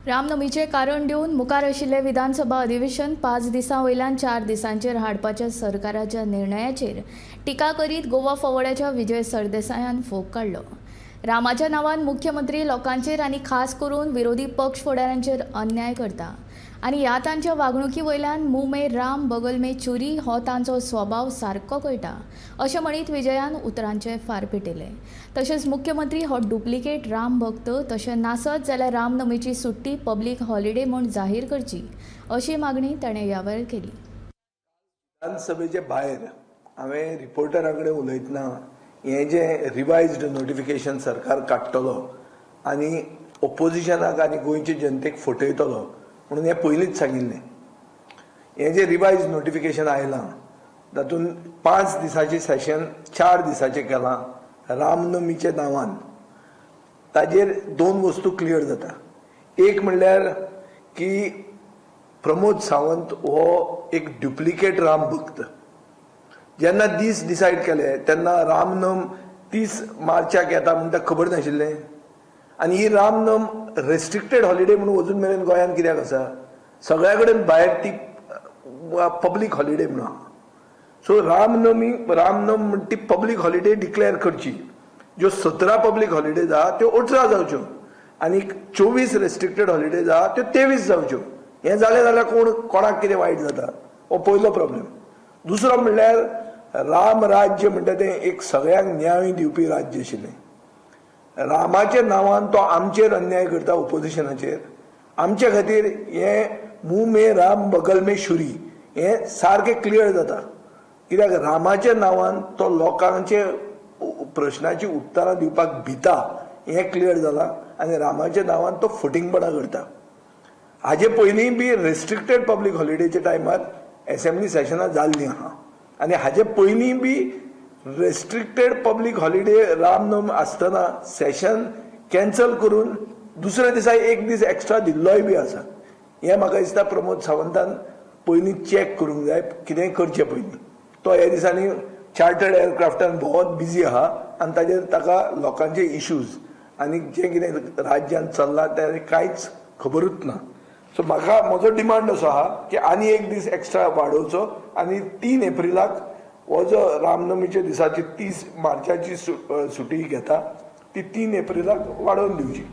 रामनमीचे कारण दिवन मुखार आशिल्ले विधानसभा अधिवेशन 5 दिसां वयल्यान 4 दिसांचेर हाडपाच्या सरकाराच्या निर्णयाचेर टिका करीत गोवा फॉवर्डाच्या विजय सरदेसायान फोग काडलो। रामाच्या नांवान मुख्यमंत्री लोकांचेर आनी खास करून विरोधी पक्ष फुडाऱ्यांचेर अन्याय करता आनी ह्या तांच्या वागणुकी वयल्यान मुंह में राम बगल में छुरी हो तांचो स्वभाव सारको कळटा अशें म्हणीत विजयान उतरांचे फार पेटयले। तशेंच मुख्यमंत्री हो डुप्लिकेट राम भक्त तशें नासत जाल्यार रामनमीची सुट्टी पब्लीक हॉलिडे म्हूण जाहीर करची अशी मागणी ताणें ह्या वेळार केली। विधानसभेचे भायर हांवें रिपोर्टरा कडेन उलयतना हें जें रिवायज्ड नोटिफिकेशन सरकार काडटलो आनी ओपोजिशनाक आनी गोंयचे जनतेक फटयतलो म्हणून हें पयलींच सांगिल्लें। हें जें रिवायज नोटिफिकेशन आयलां तातूंत 5 दिसाचें सेशन 4 दिसाचें केलां रामनमीच्या नांवान। ताजेर 2 वस्तू क्लियर जाता। एक म्हणल्यार की प्रमोद सावंत हो एक डुप्लिकेट राम भक्त। जेन्ना दीस डिसायड केले तेन्ना रामनम 30 मार्चाक येता म्हणून ताका खबर नाशिल्लें आनी ही रामनम रेस्ट्रिक्टेड हॉलिडे म्हणून अजून मेरेन गोंयांत कित्याक आसा? सगळ्या कडेन भायर ती पब्लीक हॉलिडे म्हणून आहा। सो रामनम म्हणटा ती पब्लीक हॉलिडे डिक्लेअर करची। ज्यो 17 पब्लीक हॉलिडेज आहा त्यो 18 जावच्यो आनी 24 रेस्ट्रिक्टेड हॉलिडेज आहा त्यो 23 जावच्यो। हें जालें जाल्यार कोणाक कितें वायट जाता हो पयलो प्रॉब्लेम। दुसरो म्हणल्यार राम राज्य म्हणटा तें एक सगळ्यांक न्याय दिवपी राज्य आशिल्लें। रामाच्या नांवान तो आमचेर अन्याय करता ओपोजिशनाचेर। आमचे खातीर हें मुंह में राम बगल में छुरी हें सारकें क्लियर जाता कित्याक रामाच्या नांवान तो लोकांचे प्रश्नाची उत्तरां दिवपाक भिता हें क्लियर जालां आनी रामाच्या नांवान तो फटिंगपणां करता। हाजे पयलीं बी रेस्ट्रिक्टेड पब्लीक हॉलिडेच्या टायमार असेंब्ली सेशनां जाल्लीं आहा आनी हाजे पयलीं बी रेस्ट्रिक्टेड पब्लीक हॉलिडे रामनम आसतना सेशन कॅन्सल करून दुसऱ्या दिसा एक दीस एक्स्ट्रा दिल्लोय बी आसा। हें म्हाका दिसता प्रमोद सावंतान पयलीं चॅक करूंक जाय कितेंय करचे पयलीं। तो ह्या दिसांनी चार्टर्ड एअरक्राफ्टान भोवत बिजी आहा आनी ताजेर ताका लोकांचे इश्यूज आनी जें कितें राज्यांत चल्लां तें कांयच खबरूच ना। सो म्हजो डिमांड असो आहा की आनी एक दीस एक्स्ट्रा वाडोवचो आनी 3 एप्रिलाक हो जो रामनमीच्या दिसाची 30 मार्चाची सुटी घेता ती 3 एप्रिलाक वाडोवन दिवची।